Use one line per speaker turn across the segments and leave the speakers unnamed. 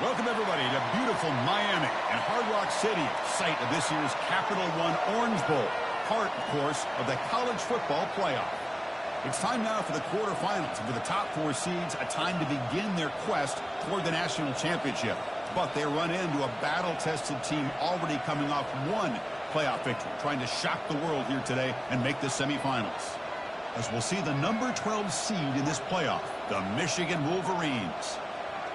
Welcome, everybody, to beautiful Miami and Hard Rock City, site of this year's Capital One Orange Bowl, part, of course, of the college football playoff. It's time now for the quarterfinals, and for the top four seeds, a time to begin their quest toward the national championship. But they run into a battle-tested team already coming off one playoff victory, trying to shock the world here today and make the semifinals. As we'll see the number 12 seed in this playoff, the Michigan Wolverines,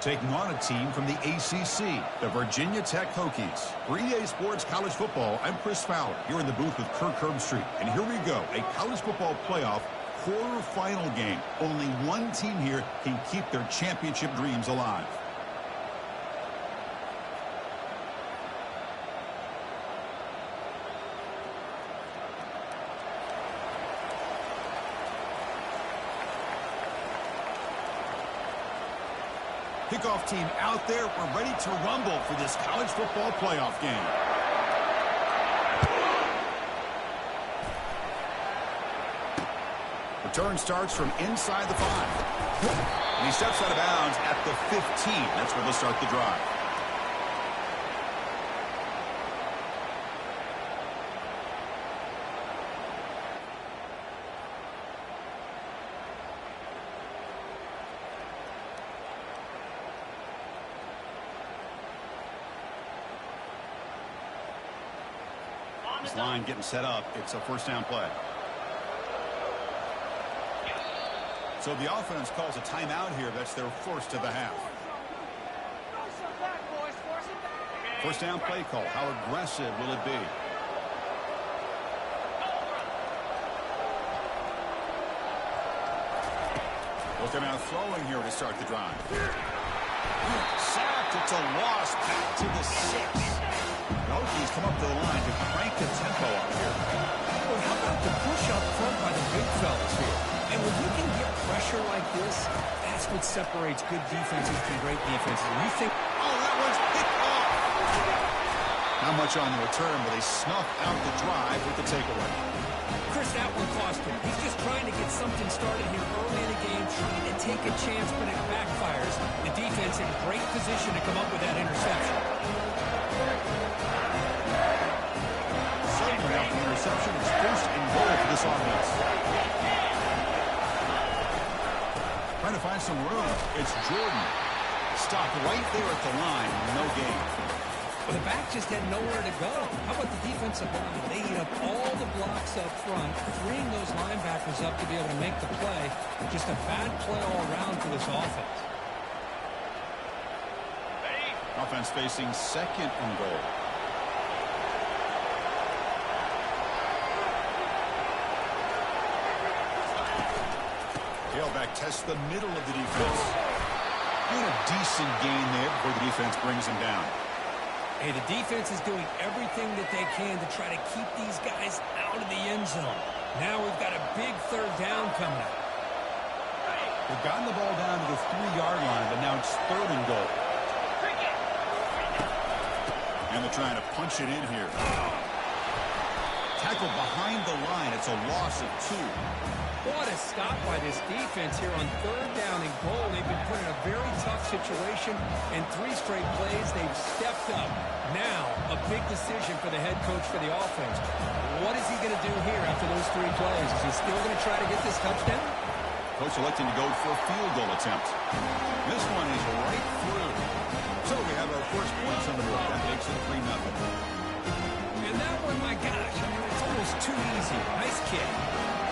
taking on a team from the ACC, the Virginia Tech Hokies. For EA Sports College Football, I'm Chris Fowler, here in the booth with Kirk Herbstreit. And here we go, a college football playoff quarterfinal game. Only one team here can keep their championship dreams alive. Kickoff team out there. We're ready to rumble for this college football playoff game. Return starts from inside the 5. And he steps out of bounds at the 15. That's where they'll start the drive. This line getting set up. It's a first down play. So the offense calls a timeout here. That's their first of the half. First down play call. How aggressive will it be? Look at out throwing here to start the drive. Sacked. It's a loss. Back to the 6. The Hokies come up to the line to crank the tempo up here.
Well, how about the push up front by the big fellas here? And when you can get pressure like this, that's what separates good defenses from great defenses. And you think,
oh, that one's picked off. Not much on the return, but they snuff out the drive with the takeaway.
Chris, that one cost him. He's just trying to get something started here early in the game, trying to take a chance, but it backfires. The defense in great position to come up with that interception.
Suddenly off the interception, it's first and goal for this offense. Trying to find some room. It's Jordan. Stopped right there at the line. No gain.
Well, the back just had nowhere to go. How about the defensive line? They eat up all the blocks up front, freeing those linebackers up to be able to make the play. Just a bad play all around for this offense.
Offense facing second and goal. Tailback tests the middle of the defense. Doing a decent gain there before the defense brings him down.
Hey, the defense is doing everything that they can to try to keep these guys out of the end zone. Now we've got a big third down coming up.
They've gotten the ball down to the 3-yard line, but now it's third and goal. And they're trying to punch it in here. Tackle behind the line. It's a loss of 2.
What a stop by this defense here on third down and goal. They've been put in a very tough situation, and 3 straight plays, they've stepped up. Now, a big decision for the head coach for the offense. What is he going to do here after those 3 plays? Is he still going to try to get this touchdown?
Coach electing to go for a field goal attempt. This one is right through. So we have our first points on the board. That makes it 3-0.
And that one, my gosh, I mean, it's almost too easy. Nice kick.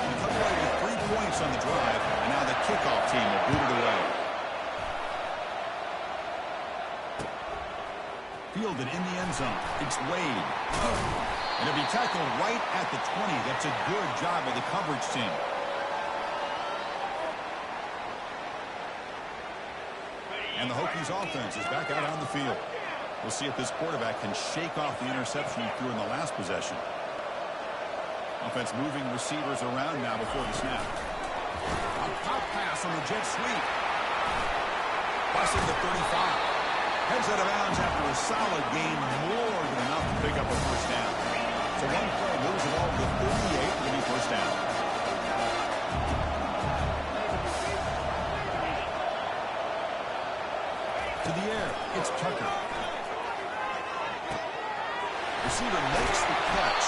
Come away with 3 points on the drive, and now the kickoff team will boot it away. Fielded in the end zone. It's Wade. And it'll be tackled right at the 20. That's a good job of the coverage team. And the Hokies offense is back out on the field. We'll see if this quarterback can shake off the interception he threw in the last possession. Offense moving receivers around now before the snap. A pop pass on the jet sweep. Busting the 35. Heads out of bounds after a solid gain, more than enough to pick up a first down. So one play moves the ball to 38. It'll be first down. to the air. It's Tucker. Receiver makes the catch.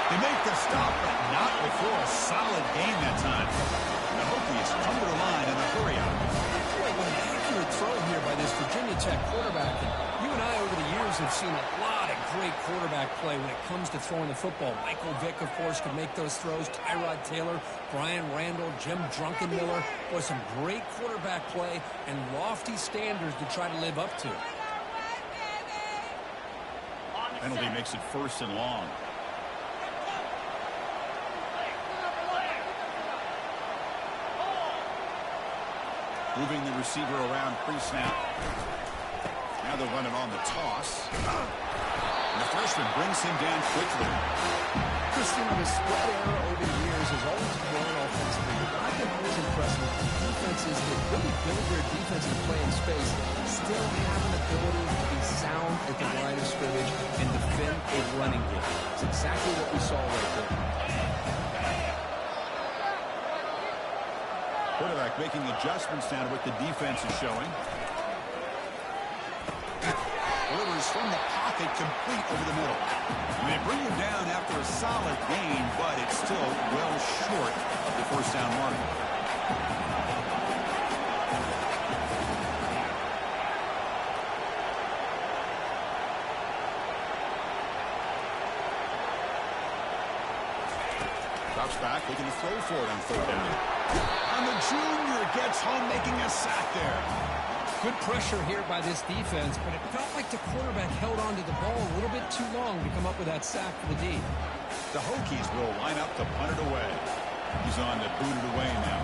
They make the stop, but not before a solid gain that time. And the Hokies come to the line in a hurry out.
Boy, what an accurate throw here by this Virginia Tech quarterback. And you and I over the years have seen a lot of great quarterback play when it comes to throwing the football. Michael Vick, of course, could make those throws. Tyrod Taylor, Brian Randall, Jim Drunkenmiller. Boy, some great quarterback play and lofty standards to try to live up to.
Penalty makes it 1st and long. Moving the receiver around pre-snap. Now they're running on the toss. And the freshman brings him down quickly.
Christian, the spread error over the years has always grown offensively. But I've been always impressed with defenses that really build their defensive play in space, still have an ability to be sound at the line of scrimmage and defend a running game. It's exactly what we saw right there.
Quarterback making adjustments now to what the defense is showing. Delivers from the pocket, complete over the middle. And they bring him down after a solid gain, but it's still well short of the 1st down mark. Drops back, looking to throw for it on 3rd down. And the junior gets home, making a sack there.
Good pressure here by this defense, but it felt like the quarterback held on to the ball a little bit too long to come up with that sack for the D.
The Hokies will line up to punt it away. He's on to boot it away now.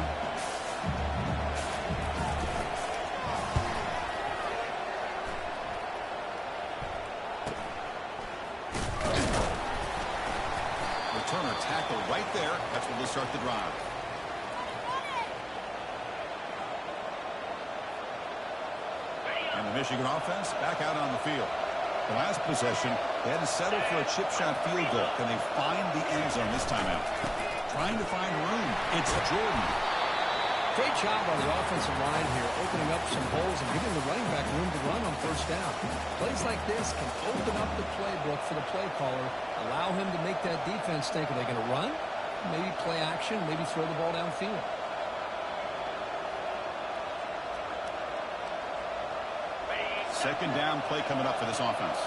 Returner tackle right there. That's where they'll start the drive. And the Michigan offense back out on the field. The last possession, they had to settle for a chip shot field goal. Can they find the end zone this time out? Trying to find room. It's Jordan.
Great job on the offensive line here, opening up some holes and giving the running back room to run on 1st down. Plays like this can open up the playbook for the play caller, allow him to make that defense think, are they going to run? Maybe play action, maybe throw the ball downfield.
Second down play coming up for this offense.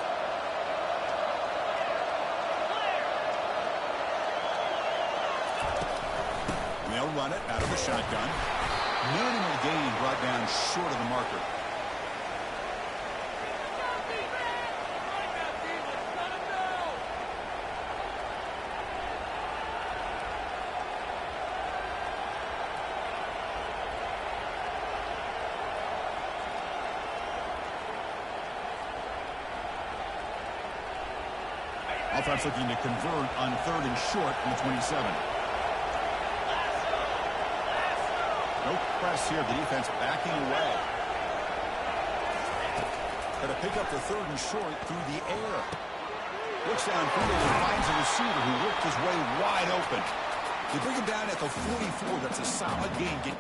They'll run it out of the shotgun. Minimal gain brought down short of the marker. Offense looking to convert on 3rd and short from the 27. No press here. The defense backing away. Got to pick up the 3rd and short through the air. Looks downfield and finds a receiver who worked his way wide open. They bring him down at the 44. That's a solid gain.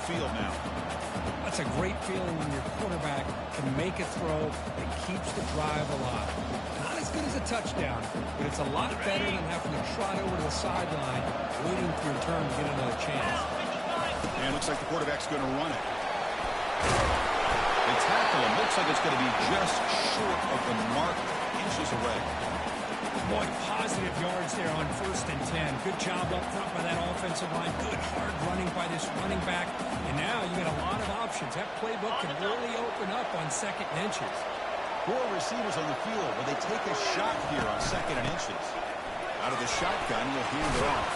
Field now.
That's a great feeling when your quarterback can make a throw that keeps the drive alive. Not as good as a touchdown, but it's a lot better than having to trot over to the sideline, waiting for your turn to get another chance.
And it looks like the quarterback's going to run it. They tackle him. Looks like it's going to be just short of the mark, inches away.
Boy, positive yards there on 1st and 10. Good job up front by that offensive line. Good hard running by this running back. And now you got a lot of options. That playbook can really open up on 2nd and inches.
4 receivers on the field. Will they take a shot here on 2nd and inches? Out of the shotgun, you'll hand it off.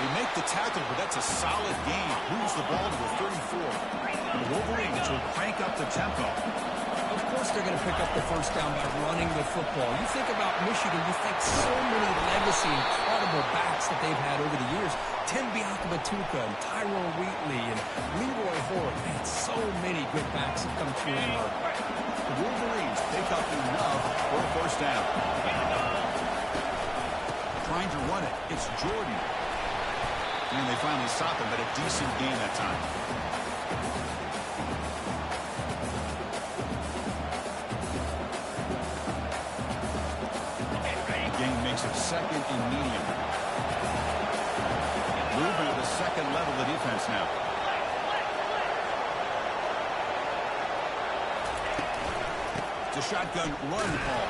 They make the tackle, but that's a solid gain. Moves the ball to the 34. The Wolverines will crank up the tempo.
Of course they're going to pick up the first down by running the football. You think about Michigan, you think so many legacy, incredible backs that they've had over the years. Tim Biakabatuka and Tyrone Wheatley and Leroy Horde. Man, so many good backs have come through Ann Arbor.
The Wolverines pick up enough for a first down. Trying to run it. It's Jordan. And they finally stop him, but a decent gain that time. The gain makes it second and medium. Moving at the second level of the defense now. It's a shotgun run call.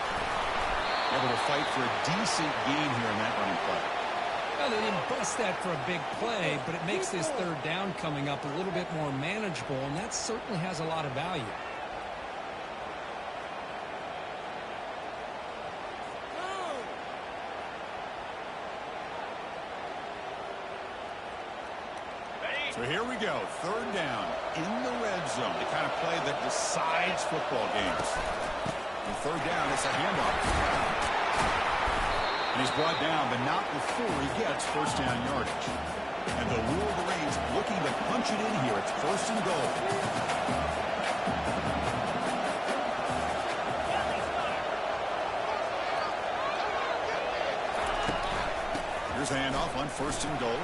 Able to fight for a decent gain here in that running play.
Well, they didn't bust that for a big play, but it makes this third down coming up a little bit more manageable, and that certainly has a lot of value.
So here we go, third down in the red zone. The kind of play that decides football games. And third down, it's a handoff. And he's brought down, but not before he gets first down yardage. And the Wolverines looking to punch it in here. It's first and goal. Here's a handoff on first and goal.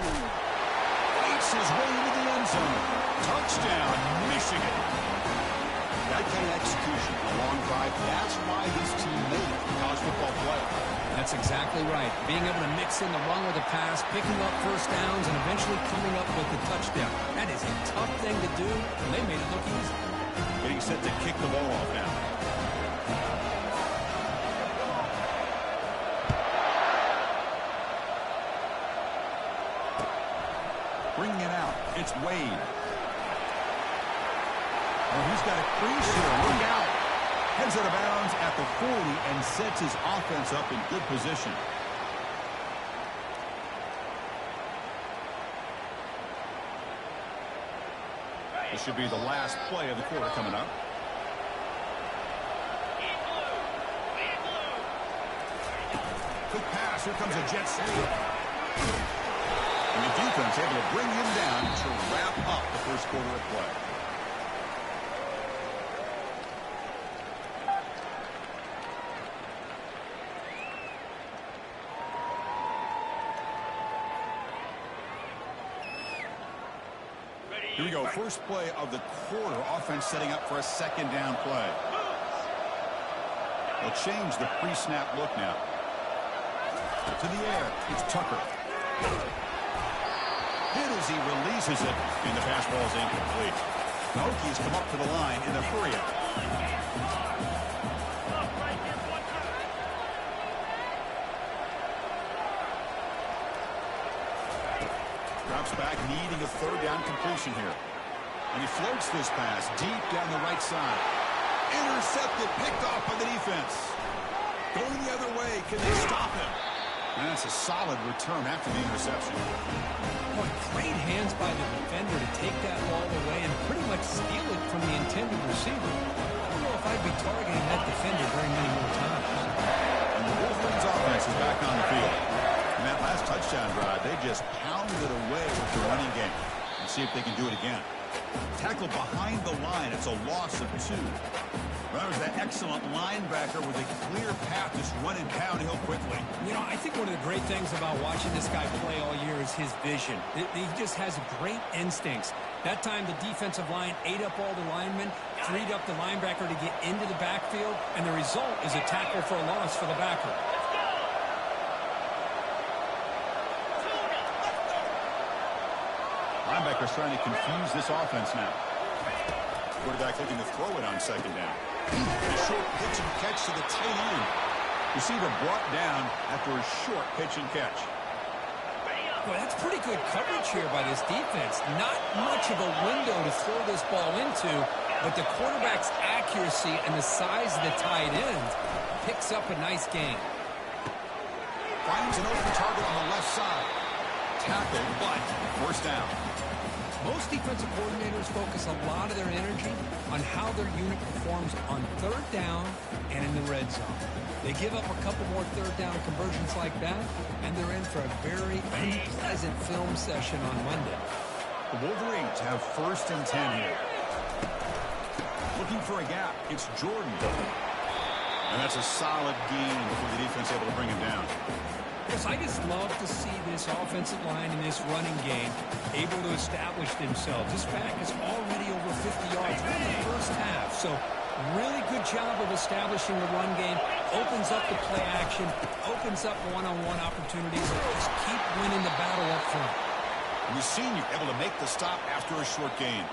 His way into the end zone. Touchdown, Michigan. That kind of execution, a long drive, that's why this team made college football play.
That's exactly right. Being able to mix in the run with the pass, picking up first downs, and eventually coming up with the touchdown. That is a tough thing to do, and they made it look easy.
Getting set to kick the ball off now. Bringing it out, it's Wade. Oh, he's got a crease here. Look out. Heads out of bounds at the 40 and sets his offense up in good position. This should be the last play of the quarter coming up. Quick pass. Here comes a jet sweep. And the defense able to bring him down to wrap up the first quarter of play. Here we go. First play of the quarter. Offense setting up for a second down play. They'll change the pre-snap look now. To the air. It's Tucker. Hit as he releases it, and the pass ball is incomplete. The Hokies come up to the line in the hurry-up. Drops back, needing a third down completion here. And he floats this pass deep down the right side. Intercepted, picked off by the defense. Going the other way, can they stop him? And that's a solid return after the interception.
Boy, great hands by the defender to take that ball away and pretty much steal it from the intended receiver. I don't know if I'd be targeting that defender very many more times.
And the Wolverines offense is back on the field. In that last touchdown drive, they just pounded away with the running game. And see if they can do it again. Tackle behind the line. It's a loss of 2. Well, there's that excellent linebacker with a clear path just running downhill quickly.
You know, I think one of the great things about watching this guy play all year is his vision. He just has great instincts. That time, the defensive line ate up all the linemen, freed up the linebacker to get into the backfield, and the result is a tackle for a loss for the backer.
Linebacker's trying to confuse this offense now. Quarterback looking to throw it on second down. A short pitch and catch to the tight end. Receiver brought down after a short pitch and catch.
Boy, that's pretty good coverage here by this defense. Not much of a window to throw this ball into, but the quarterback's accuracy and the size of the tight end picks up a nice gain.
Finds an open target on the left side. tackled, but forced down.
Most defensive coordinators focus a lot of their energy on how their unit performs on third down and in the red zone. They give up a couple more third down conversions like that, and they're in for a very unpleasant film session on Monday.
The Wolverines have 1st and 10 here. Looking for a gap. It's Jordan. And that's a solid gain before the defense able to bring him down.
Yes, I just love to see this offensive line in this running game able to establish themselves. This back is already over 50 yards in the first half. So really good job of establishing the run game. Opens up the play action. Opens up one-on-one opportunities. Just keep winning the battle up front.
We've seen you able to make the stop after a short gain.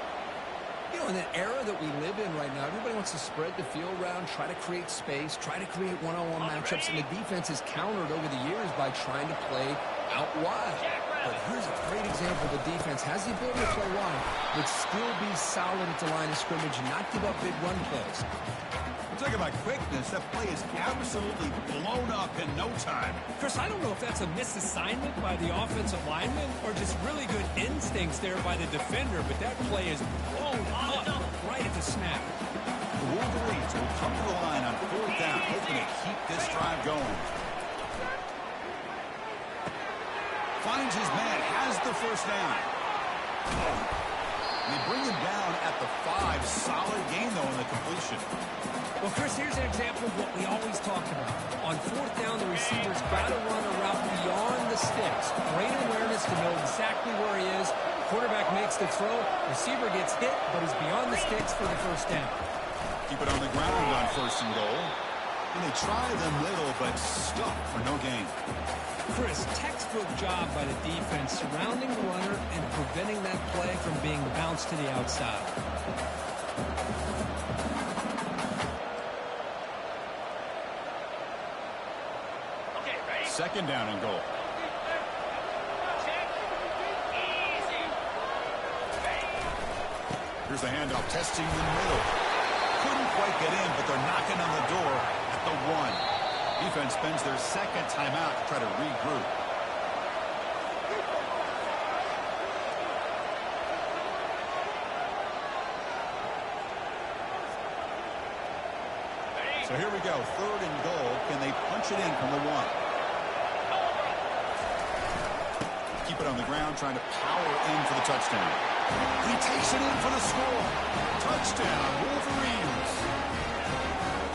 You know, in the era that we live in right now, everybody wants to spread the field around, try to create space, try to create one-on-one matchups, and the defense has countered over the years by trying to play out wide. But here's a great example. The defense has the ability to play wide, but still be solid at the line of scrimmage and not give up big run plays.
Talk about quickness. That play is absolutely blown up in no time.
Chris, I don't know if that's a misassignment by the offensive lineman or just really good instincts there by the defender, but that play is blown up right at the snap.
The Wolverines will come to the line on 4th down, hoping to keep this drive going. Finds his man, has the 1st down. They bring him down at the 5. Solid gain, though, in the completion.
Well, Chris, here's an example of what we always talk about. On 4th down, the receiver's got to run a route beyond the sticks. Great awareness to know exactly where he is. Quarterback makes the throw. Receiver gets hit, but he's beyond the sticks for the 1st down.
Keep it on the ground on 1st and goal. And they try the middle, but stuck for no gain.
Chris, textbook job by the defense surrounding the runner and preventing that play from being bounced to the outside.
Second down and goal. Here's the handoff, testing the middle. Couldn't quite get in, but they're knocking on the door at the 1. Defense spends their 2nd timeout to try to regroup. So here we go, 3rd and goal. Can they punch it in from the 1? Keep it on the ground, trying to power in for the touchdown. He takes it in for the score. Touchdown, Wolverines.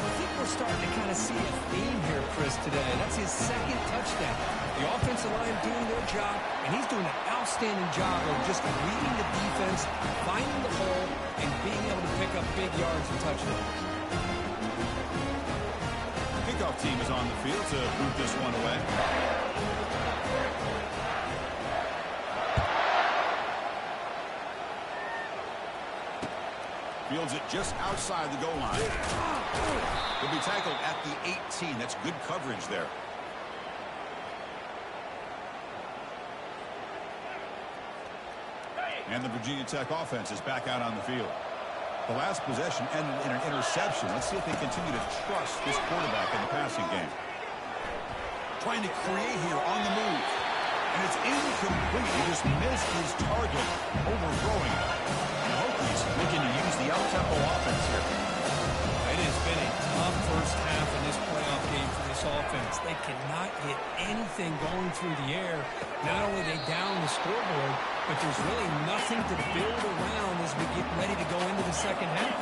I think we're starting to kind of see a theme here, Chris, today. That's his 2nd touchdown. The offensive line doing their job, and he's doing an outstanding job of just reading the defense, finding the hole, and being able to pick up big yards and touchdowns.
Kickoff team is on the field to boot this one away. Fields it just outside the goal line. He'll be tackled at the 18. That's good coverage there. And the Virginia Tech offense is back out on the field. The last possession ended in an interception. Let's see if they continue to trust this quarterback in the passing game. Trying to create here on the move. And it's incomplete. He just missed his target, overthrowing it. And Hokies looking to use the up-tempo offense here.
It has been a tough first half in this playoff game for this offense. They cannot get anything going through the air. Not only are they down the scoreboard, but there's really nothing to build around as we get ready to go into the second half.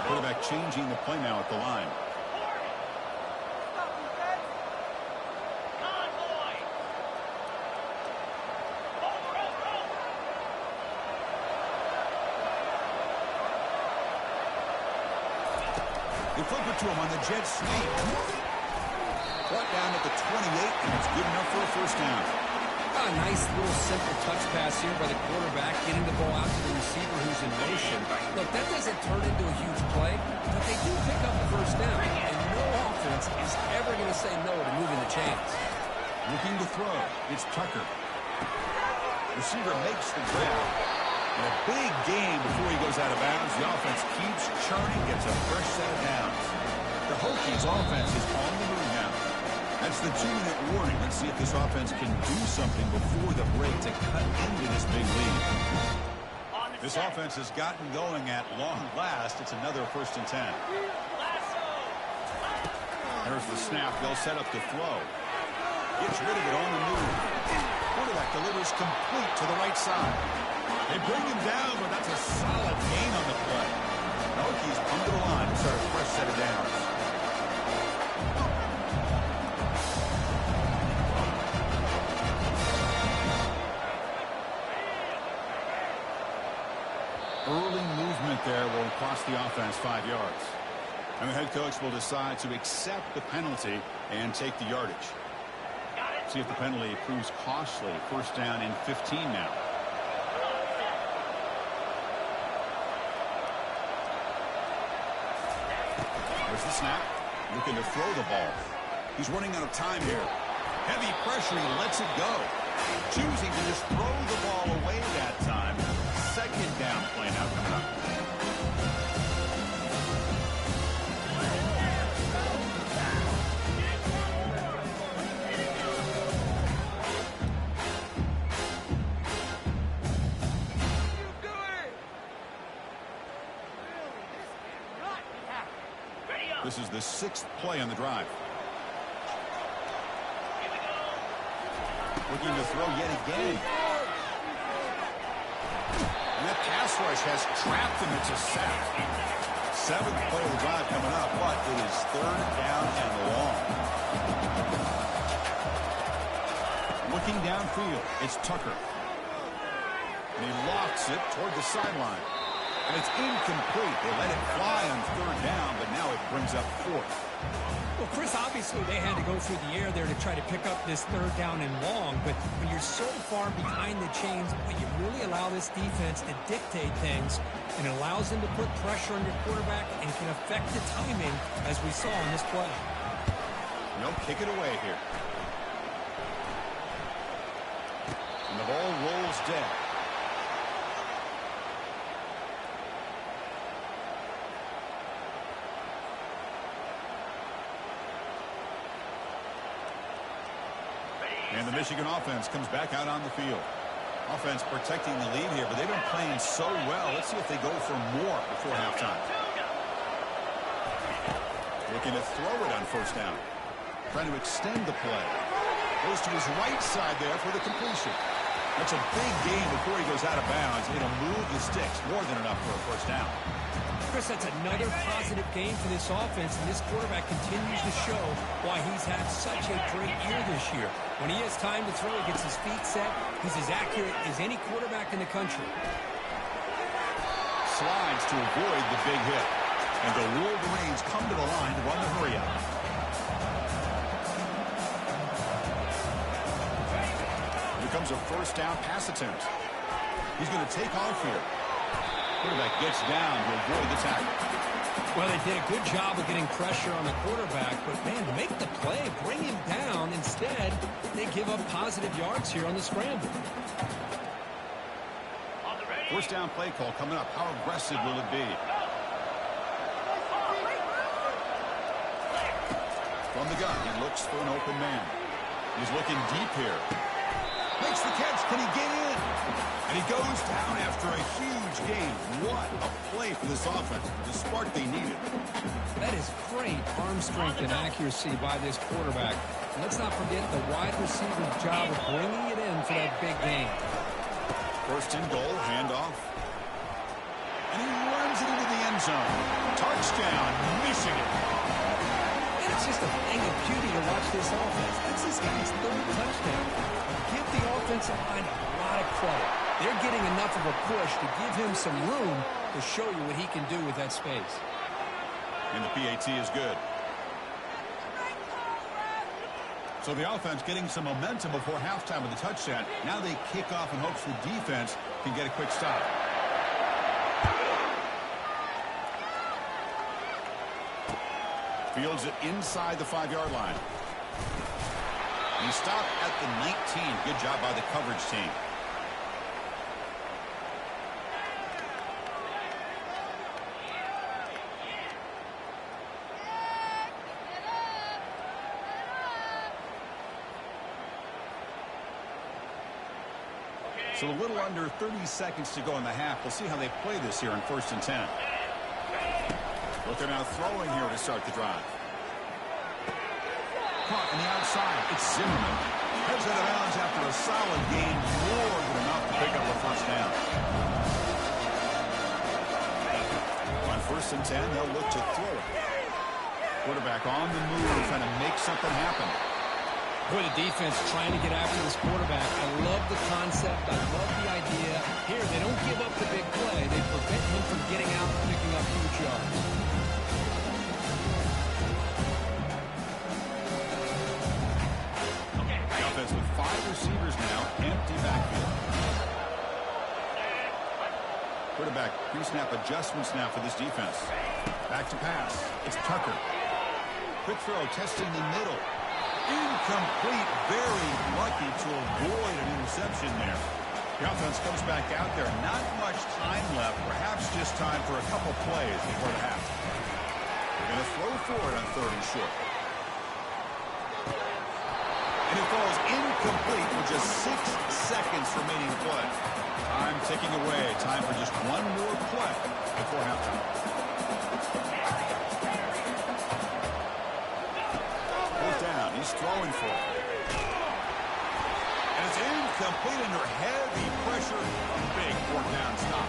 Quarterback changing the play now at the line. They flip it to him on the jet sweep. Brought down at the 28, and it's good enough for a 1st down.
A nice little simple touch pass here by the quarterback, getting the ball out to the receiver who's in motion. Look, that doesn't turn into a huge play, but they do pick up the 1st down, and no offense is ever going to say no to moving the chains.
Looking to throw. It's Tucker. Receiver makes the grab. And a big gain before he goes out of bounds. The offense keeps churning, gets a fresh set of downs. The Hokies offense is on the move now. That's the 2-minute warning. Let's see if this offense can do something before the break to cut into this big lead. This offense has gotten going at long last. It's another 1st and 10. There's the snap. They'll set up the throw. Gets rid of it on the move. Quarterback delivers complete to the right side. They bring him down, but that's a solid gain on the play. The Hokies come to the line to start a fresh set of downs. Early movement there will cost the offense 5 yards. And the head coach will decide to accept the penalty and take the yardage. See if the penalty proves costly. 1st down and 15 now. There's the snap. Looking to throw the ball. He's running out of time here. Heavy pressure. He lets it go. Choosing to just throw the ball away that time. 2nd down play now coming up. This is the 6th play on the drive. Looking to throw yet again. And that pass rush has trapped him. It's a sack. 7th play of the drive coming up, but it is 3rd down and long. Looking downfield, it's Tucker. And he lofts it toward the sideline. And it's incomplete. They let it fly on 3rd down, but now it brings up 4th.
Well, Chris, obviously they had to go through the air there to try to pick up this 3rd down and long, but when you're so far behind the chains, you really allow this defense to dictate things, and it allows them to put pressure on your quarterback and can affect the timing, as we saw in this play.
No, kick it away here. And the ball rolls dead. And the Michigan offense comes back out on the field. Offense protecting the lead here, but they've been playing so well. Let's see if they go for more before halftime. Looking to throw it on 1st down. Trying to extend the play. Goes to his right side there for the completion. That's a big gain before he goes out of bounds. It'll move the sticks. More than enough for a 1st down.
Chris, that's another positive gain for this offense, and this quarterback continues to show why he's had such a great year this year. When he has time to throw, he gets his feet set. He's as accurate as any quarterback in the country.
Slides to avoid the big hit. And the Wolverines come to the line to run the hurry up. Here comes a 1st down pass attempt. He's going to take off here. Quarterback gets down to avoid the tackle.
Well, they did a good job of getting pressure on the quarterback, but, man, make the play, bring him down. Instead, they give up positive yards here on the scramble.
1st down play call coming up. How aggressive will it be? From the gun, he looks for an open man. He's looking deep here. Makes the catch. Can he get in? And he goes down after a huge gain. What a play for this offense. The spark they needed.
That is great arm strength and accuracy by this quarterback. And let's not forget the wide receiver's job of bringing it in for that big gain.
1st and goal, handoff. And he runs it into the end zone. Touchdown, Michigan.
And it's just a thing of beauty to watch this offense. That's this guy's 3rd touchdown. Give the offensive line a lot of credit. They're getting enough of a push to give him some room to show you what he can do with that space.
And the PAT is good. So the offense getting some momentum before halftime with the touchdown. Now they kick off in hopes the defense can get a quick stop. Fields it inside the 5-yard line. He stopped at the 19. Good job by the coverage team. So a little under 30 seconds to go in the half. We'll see how they play this here in 1st and 10. But they're now throwing here to start the drive. Caught on the outside. It's Zimmerman. Heads out of bounds after a solid gain. More than enough to pick up a 1st down. On 1st and 10, they'll look to throw it. Quarterback on the move, trying to make something happen.
Boy, the defense trying to get after this quarterback. I love the concept. I love the idea. Here, they don't give up the big play. They prevent him from getting out and picking up huge yards.
The offense with 5 receivers now, empty backfield. Quarterback pre-snap adjustments now for this defense. Back to pass. It's Tucker. Quick throw, testing the middle. Incomplete. Very lucky to avoid an interception there. The offense comes back out there. Not much time left. Perhaps just time for a couple plays before the half. They're going to throw for it on 3rd and short. And it falls incomplete with just 6 seconds remaining to play. Time ticking away. Time for just one more play before halftime. 4th down. He's throwing for it. And it's incomplete under heavy pressure. A big 4th down stop.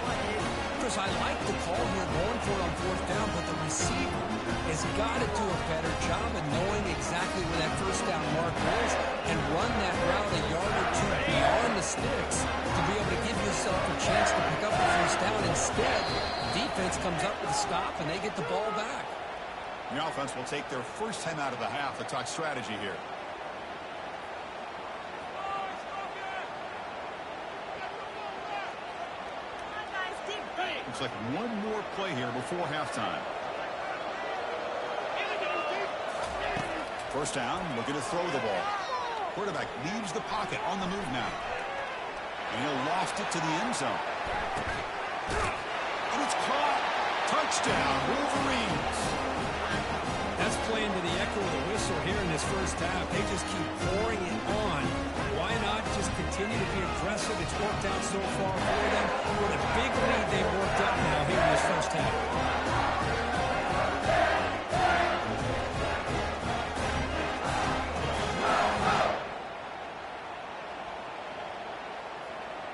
Chris, I like the call here going for it on 4th down, but the receiver has got to do a better job of knowing exactly where that 1st down marker is and run that route a yard or 2 beyond the sticks to be able to give yourself a chance to pick up the 1st down. Instead, defense comes up with a stop and they get the ball back.
The offense will take their first time out of the half to talk strategy here. Looks like one more play here before halftime. 1st down, looking to throw the ball. Quarterback leaves the pocket on the move now. And he'll loft it to the end zone. And it's caught. Touchdown, Wolverines.
That's playing to the echo of the whistle here in this 1st half. They just keep pouring it on. Why not just continue to be aggressive? It's worked out so far for them. What a big lead they've worked up now here in this 1st half.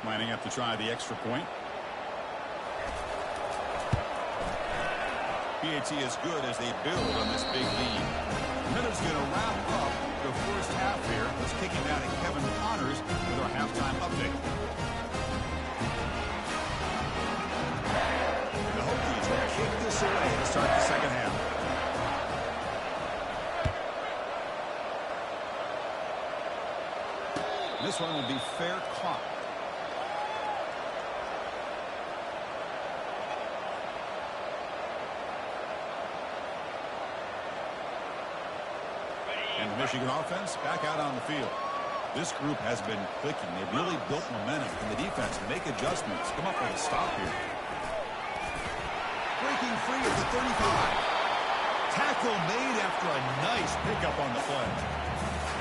Lining up to try the extra point. PAT is good as they build on this big lead. Miller's going to wrap up the 1st half here. Let's kick it down to Kevin Connors with our halftime update. The Hokies will kick this away to start the 2nd half. This one will be fair caught. And the Michigan offense back out on the field. This group has been clicking. They've really built momentum in the defense to make adjustments. Come up with a stop here. Breaking free at the 35. Tackle made after a nice pickup on the play.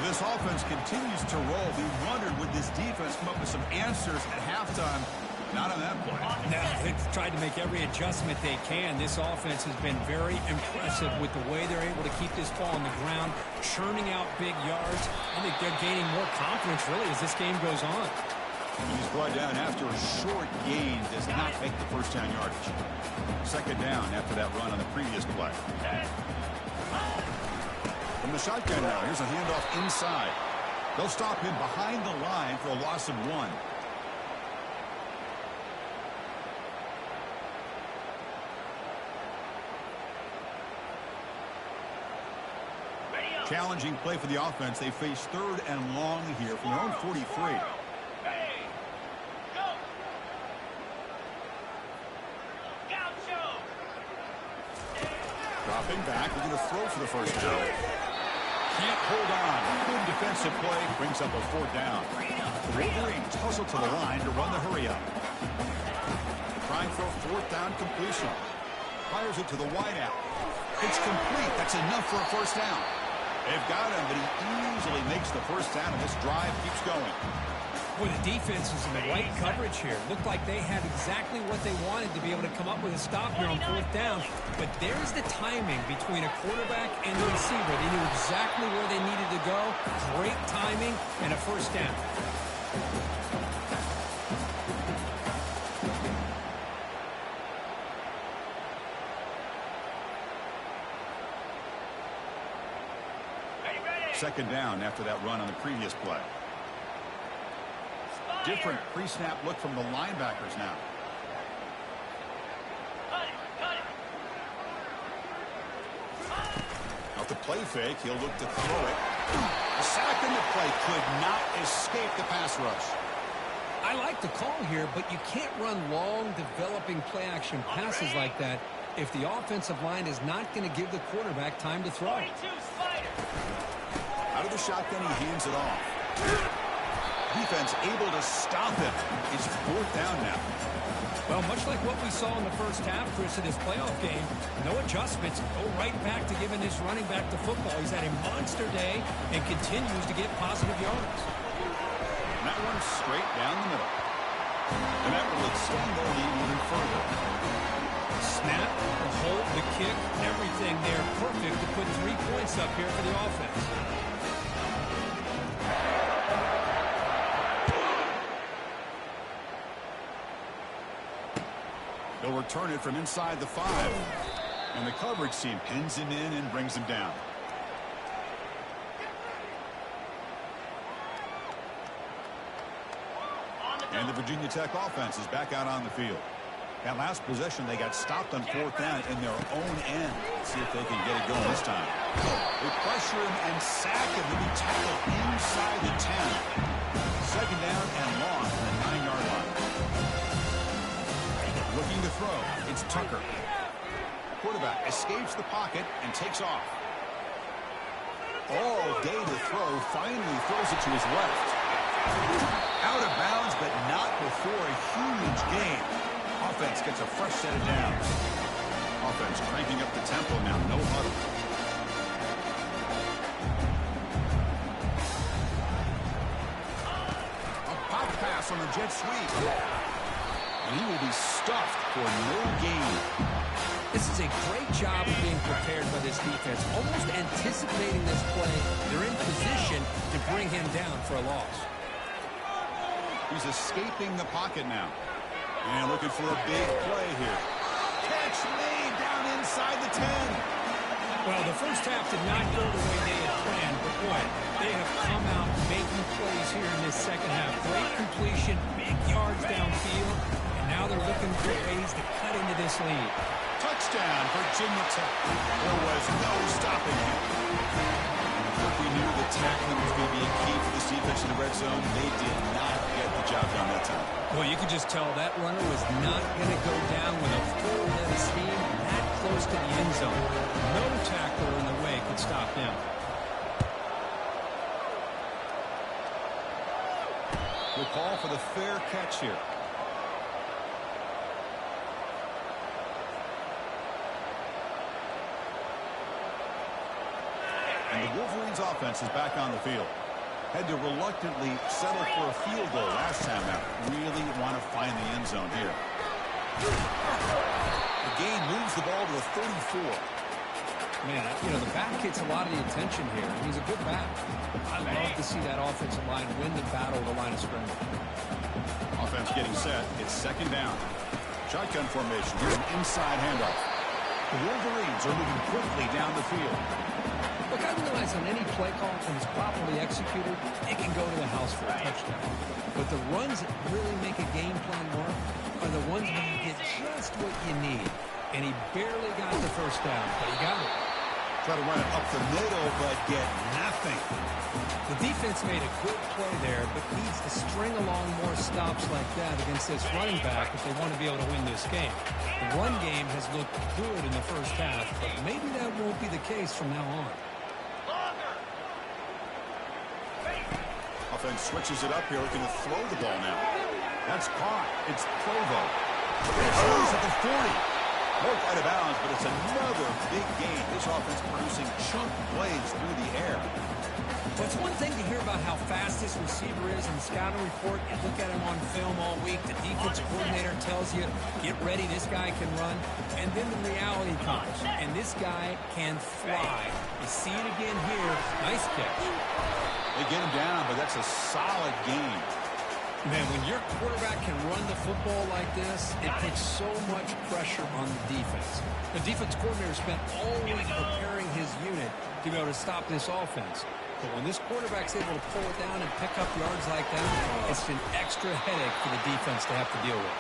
This offense continues to roll. We wondered, would this defense come up with some answers at halftime? Not on that play.
No, they've tried to make every adjustment they can. This offense has been very impressive with the way they're able to keep this ball on the ground, churning out big yards. I think they're gaining more confidence, really, as this game goes on.
He's brought down after a short gain. Does not make the 1st down yardage. 2nd down after that run on the previous play. From the shotgun now, here's a handoff inside. They'll stop him behind the line for a loss of 1. Challenging play for the offense. They face 3rd and long here from their own 43. Dropping back. We're going to throw for the 1st down. Can't hold on. Good defensive play. Brings up a 4th down. The Wolverines hustle to the line to run the hurry up. Trying for a 4th down completion. Fires it to the wideout. It's complete. That's enough for a 1st down. They've got him, but he easily makes the 1st down, and this drive keeps going.
Boy, the defense is in the right coverage here. Looked like they had exactly what they wanted to be able to come up with a stop here on fourth down. But there's the timing between a quarterback and the receiver. They knew exactly where they needed to go. Great timing and a first down.
Second down after that run on the previous play. Different pre-snap look from the linebackers now. Out the play fake, he'll look to throw it. A sack in the play could not escape the pass rush.
I like the call here, but you can't run long, developing play-action passes like that if the offensive line is not going to give the quarterback time to throw.
Out of the shotgun, he hands it off. Defense able to stop him. It's fourth down now.
Well, much like what we saw in the first half, Chris, in this playoff game, no adjustments. Go right back to giving this running back the football. He's had a monster day and continues to get positive yards.
And that one straight down the middle. And that will extend their lead even further.
Snap, the hold, the kick, everything there perfect to put 3 points up here for the offense.
They'll return it from inside the 5. And the coverage team pins him in and brings him down. And the Virginia Tech offense is back out on the field. That last possession, they got stopped on fourth down in their own end. Let's see if they can get it going this time. They pressure him and sack him. He'll be tackled inside the 10. Second down and long from the 9-yard line. Looking to throw. It's Tucker. Quarterback escapes the pocket and takes off. All day to throw. Finally throws it to his left. Out of bounds, but not before a huge gain. Offense gets a fresh set of downs. Offense cranking up the tempo now. No huddle. A pop pass on the jet sweep. And he will be stuffed for no gain.
This is a great job of being prepared by this defense. Almost anticipating this play. They're in position to bring him down for a loss.
He's escaping the pocket now. And looking for a big play here. Catch made down inside the 10.
Well, the first half did not go the way they had planned, but boy, they have come out making plays here in this second half. Great completion, big yards downfield, and now they're looking for ways to cut into this lead.
Touchdown, Virginia Tech. There was no stopping him. We knew the tackling was going to be a key for this defense in the red zone. They did not get the job done that time.
Well, you could just tell that runner was not going to go down with a full head of steam that close to the end zone. No tackler in the way could stop them.
We'll call for the fair catch here. And the Wolverines offense is back on the field. Had to reluctantly settle for a field goal last time out. Really want to find the end zone here. The gain moves the ball to the 34.
Man, you know, the back gets a lot of the attention here. He's a good back. I love to see that offensive line win the battle of the line of scrimmage.
Offense getting set. It's second down. Shotgun formation. Here's an inside handoff. The Wolverines are moving quickly down the field.
Look, I realize on any play call, when it's properly executed, it can go to the house for a touchdown. But the runs that really make a game plan work are the ones where you get just what you need. And he barely got the first down, but he got it.
Try to run it up the middle, but get nothing.
The defense made a good play there, but needs to string along more stops like that against this running back if they want to be able to win this game. The run game has looked good in the first half, but maybe that won't be the case from now on.
Offense switches it up here, looking to throw the ball now. That's caught. It's Provo. It's loose at the 40. Broke out of bounds, but it's another big gain. This offense producing chunk plays through the air.
But It's one thing to hear about how fast this receiver is in the scouting report. You look at him on film all week. The defensive coordinator tells you, get ready, this guy can run. And then the reality comes, and this guy can fly. You see it again here. Nice catch.
They get him down, but that's a solid game.
Man, when your quarterback can run the football like this, it puts so much pressure on the defense. The defense coordinator spent all week preparing his unit to be able to stop this offense. But when this quarterback's able to pull it down and pick up yards like that, it's an extra headache for the defense to have to deal with.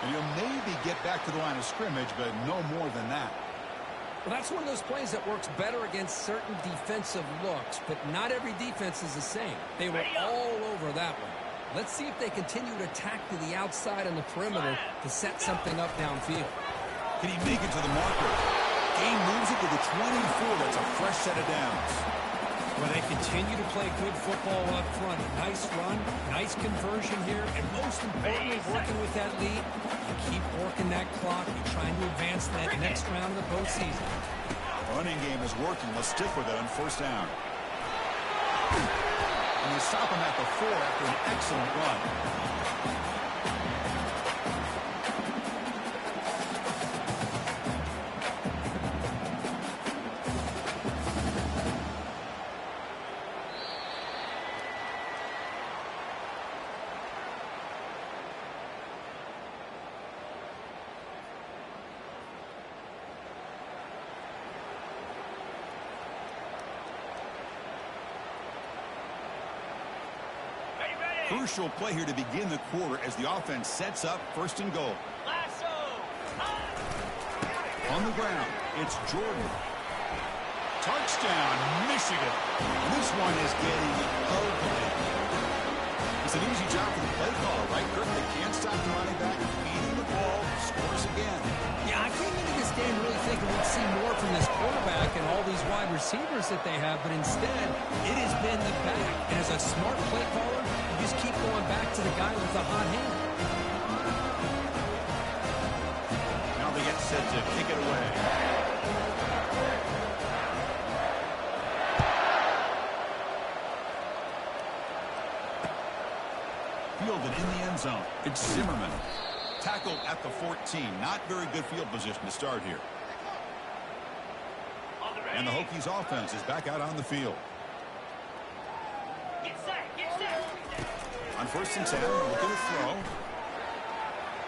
And you'll maybe get back to the line of scrimmage, but no more than that.
Well, that's one of those plays that works better against certain defensive looks, but not every defense is the same. They were all over that one. Let's see if they continue to attack to the outside on the perimeter to set something up downfield.
Can he make it to the marker? Gain moves it to the 24. That's a fresh set of downs.
Well, they continue to play good football up front. Nice run, nice conversion here, and most importantly, working with that lead, you keep working that clock. You're trying to advance that next round of the postseason.
Running game is working. Let's stick with it on first down. And they stop him at the 4 after an excellent run. Crucial play here to begin the quarter as the offense sets up first and goal. On the ground, it's Jordan. Touchdown, Michigan. And this one is getting ugly. It's an easy job for the play caller, right, Kirk? They can't stop the running back, feeding the ball, scores again.
Yeah, I came into this game really thinking we'd see more from this quarterback and all these wide receivers that they have, but instead, it has been the back. And as a smart play caller, you just keep going back to the guy with the hot hand.
Now they get set to kick it away. Fielded in the end zone. It's Zimmerman. Tackled at the 14. Not very good field position to start here. And the Hokies offense is back out on the field. On first and 10, looking to throw.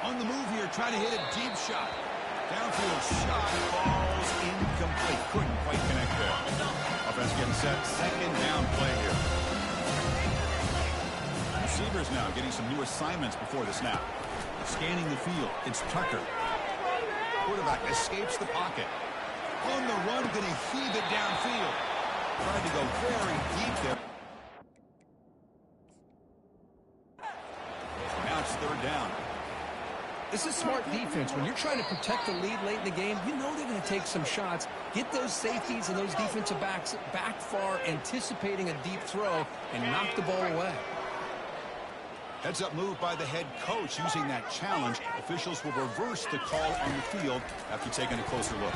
On the move here, trying to hit a deep shot. Downfield shot falls incomplete. Couldn't quite connect there. Offense getting set. Second down play here. Receivers now getting some new assignments before the snap. Scanning the field. It's Tucker. Quarterback escapes the pocket. On the run, going to heave it downfield. Tried to go very deep there. Now it's third down.
This is smart defense. When you're trying to protect the lead late in the game, you know they're going to take some shots, get those safeties and those defensive backs back far, anticipating a deep throw, and knock the ball away.
Heads-up move by the head coach using that challenge. Officials will reverse the call on the field after taking a closer look.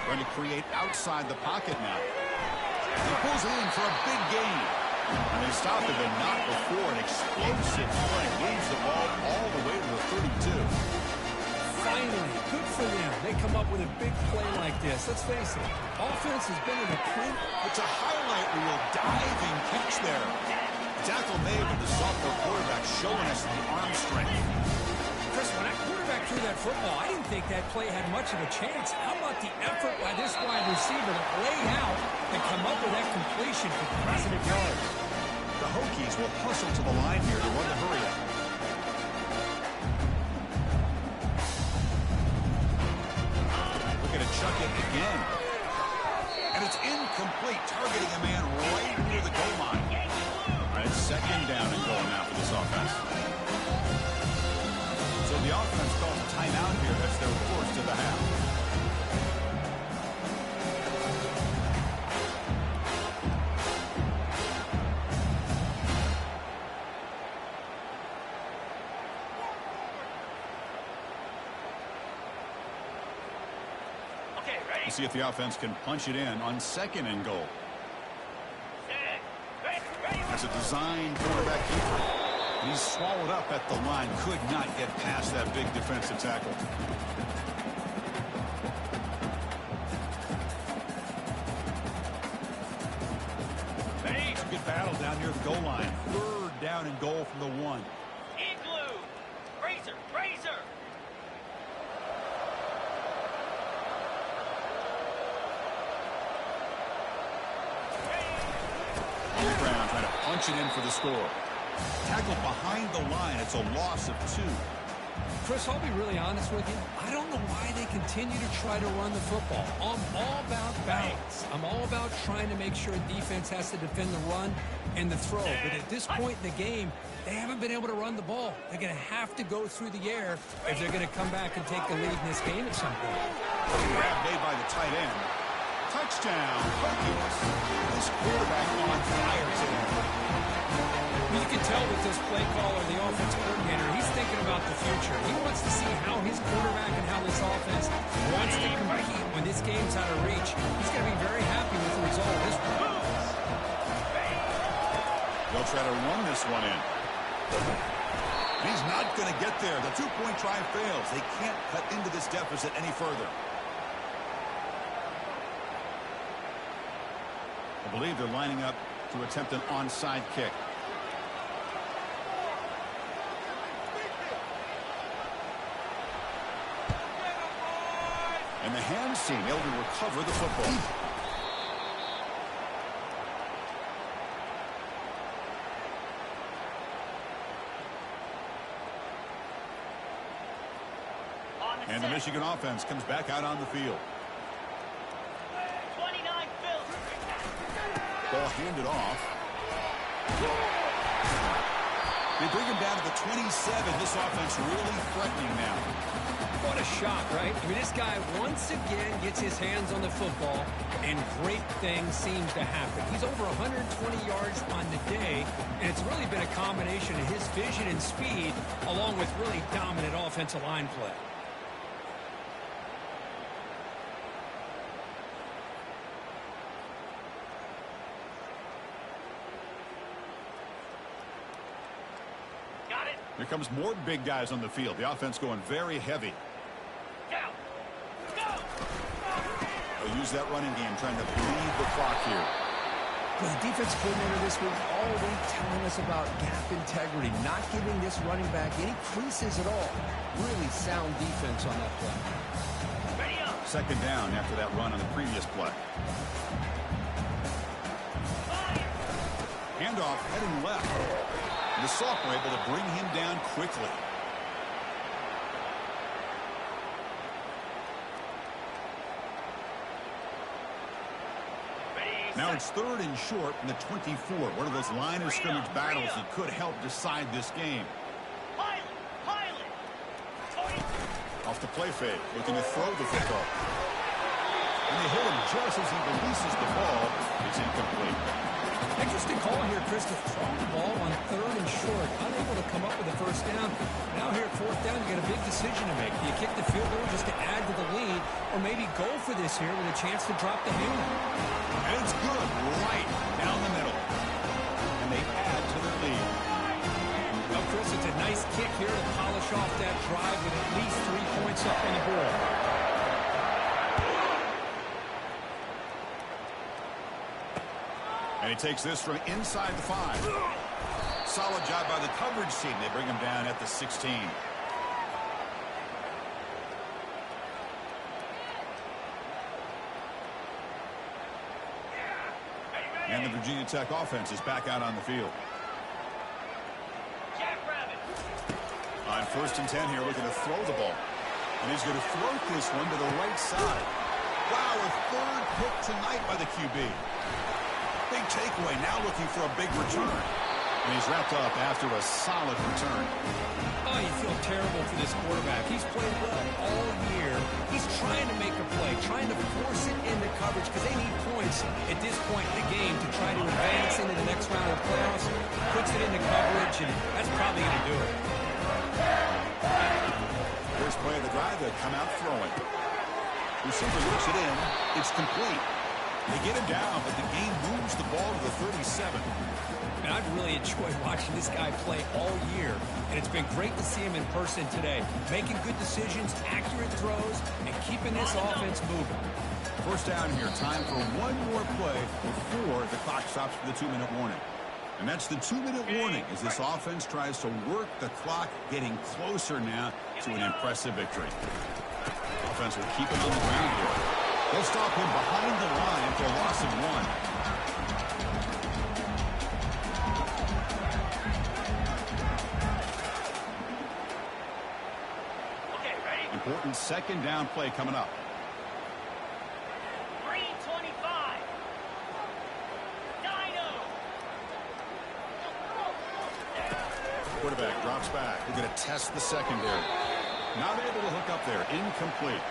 Trying to create outside the pocket now. He pulls it in for a big gain. And they stopped it, but not before an explosive play. Moves the ball all the way to the 32.
Finally, good for them. They come up with a big play like this. Let's face it, offense has been in a print.
It's a highlight reel diving catch there. Tackle made with the sophomore quarterback showing us the arm strength.
Chris, when that quarterback threw that football, I didn't think that play had much of a chance. How about the effort by this wide receiver to lay out and come up with that completion for positive yards?
The Hokies will hustle to the line here to run the hurry up. Looking to chuck it again. And it's incomplete, targeting a man right near the goal line. It's second down and goal now for this offense. So the offense calls a timeout here. That's their first of the half.
Okay, ready?
We'll see if the offense can punch it in on second and goal. That's a design quarterback keeper. And he's swallowed up at the line. Could not get past that big defensive tackle. It's a good battle down near the goal line. Third down and goal from the 1.
Igloo! Razor! Razor!
Brown trying to punch it in for the score. Tackled behind the line. It's a loss of 2.
Chris, I'll be really honest with you. I don't know why they continue to try to run the football. I'm all about balance. I'm all about trying to make sure defense has to defend the run and the throw. But at this point in the game, they haven't been able to run the ball. They're going to have to go through the air if they're going to come back and take the lead in this game at some point.
Grab made by the tight end. Touchdown, Hokies. This quarterback on fire today.
You can tell with this play caller, the offensive coordinator, he's thinking about the future. He wants to see how his quarterback and how this offense wants to compete when this game's out of reach. He's going to be very happy with the result of this one.
They'll try to run this one in. He's not going to get there. The two-point try fails. They can't cut into this deficit any further. I believe they're lining up to attempt an onside kick. And the hands team able to recover the football. And the Michigan offense comes back out on the field.
29 Phillies.
Ball handed off. They bring him down to the 27. This offense really threatening now.
What a shot, right? I mean, this guy once again gets his hands on the football, and great things seem to happen. He's over 120 yards on the day, and it's really been a combination of his vision and speed, along with really dominant offensive line play.
Here comes more big guys on the field. The offense going very heavy. They'll use that running game, trying to bleed the clock here.
The defense coordinator this week already telling us about gap integrity, not giving this running back any creases at all. Really sound defense on that play.
Second down after that run on the previous play. Handoff heading left. The sophomore able to bring him down quickly. Now it's third and short from the 24. One of those line of scrimmage battles that could help decide this game. Off the play fake, looking to throw the football. And they hit him just as he releases the ball. It's incomplete.
Interesting call here, Chris, to throw the ball on third and short. Unable to come up with a first down. Now here at fourth down, you got a big decision to make. Do you kick the field goal just to add to the lead, or maybe go for this here with a chance to drop the hammer?
And it's good, right down the middle. And they add to the lead.
Well, Chris, it's a nice kick here to polish off that drive with at least 3 points up on the board.
And he takes this from inside the 5. Solid job by the coverage team. They bring him down at the 16. And the Virginia Tech offense is back out on the field. On first and 10 here, looking to throw the ball. And he's going to float this one to the right side. Wow, a third pick tonight by the QB. Big takeaway, now looking for a big return. And he's wrapped up after a solid return.
Oh, you feel terrible for this quarterback. He's played well all year. He's trying to make a play, trying to force it into coverage because they need points at this point in the game to try to advance into the next round of the playoffs. Puts it into coverage, and that's probably going to do it.
First play of the drive, they come out throwing. Receiver looks it in. It's complete. They get him down, but the game moves the ball to the 37.
And I've really enjoyed watching this guy play all year, and it's been great to see him in person today, making good decisions, accurate throws, and keeping this offense moving.
First down here, time for one more play before the clock stops for the 2-minute warning. And that's the 2-minute warning as this offense tries to work the clock, getting closer now to an impressive victory. Offense will keep him on the ground here. They'll stop him behind the line for a loss of 1.
Okay, ready?
Important second down play coming up.
3:25. Dino.
Quarterback drops back. We're going to test the secondary. Not able to hook up there. Incomplete.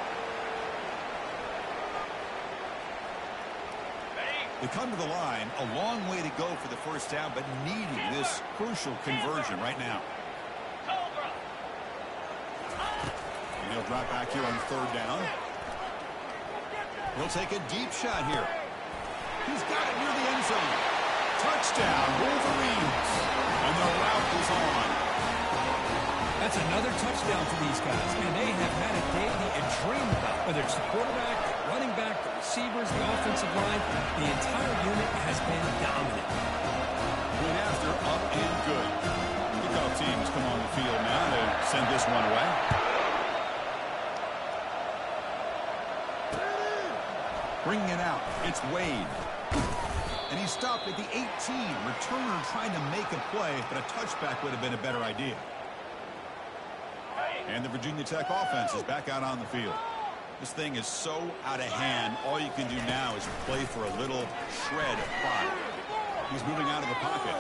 They come to the line, a long way to go for the first down, but needing this crucial conversion right now.
Cobra.
And he'll drop back here on third down. He'll take a deep shot here. He's got it near the end zone. Touchdown, Wolverines. And the route is on.
That's another touchdown for these guys, and they have had a day that you dream about, whether it's the quarterback, running back, the receivers, the offensive line. The entire unit has been dominant.
Going after, up and good. Kickoff teams come on the field now to send this one away. Bringing it out, it's Wade. And he stopped at the 18. Returner trying to make a play, but a touchback would have been a better idea. And the Virginia Tech offense is back out on the field. This thing is so out of hand, all you can do now is play for a little shred of pride. He's moving out of the pocket.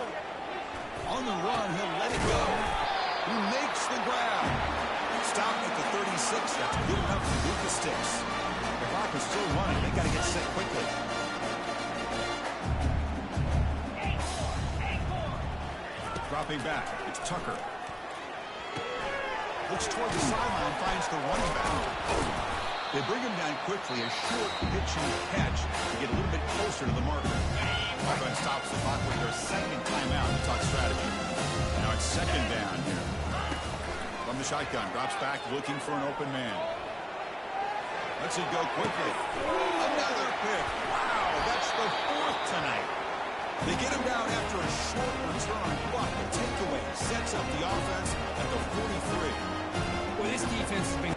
On the run, he'll let it go. He makes the grab. Stopped at the 36. That's good enough to move the sticks. The clock is still running. They got to get set quickly. Dropping back. It's Tucker. Looks toward the sideline, finds the running back. They bring him down quickly, a short pitching catch to get a little bit closer to the marker. Offense stops the clock with their second timeout to talk strategy. Now it's second down here. From the shotgun, drops back, looking for an open man. Lets it go quickly. Another pick. Wow, that's the fourth tonight. They get him down after a short return, but the takeaway sets up the offense at the 43.
Well, this defense has been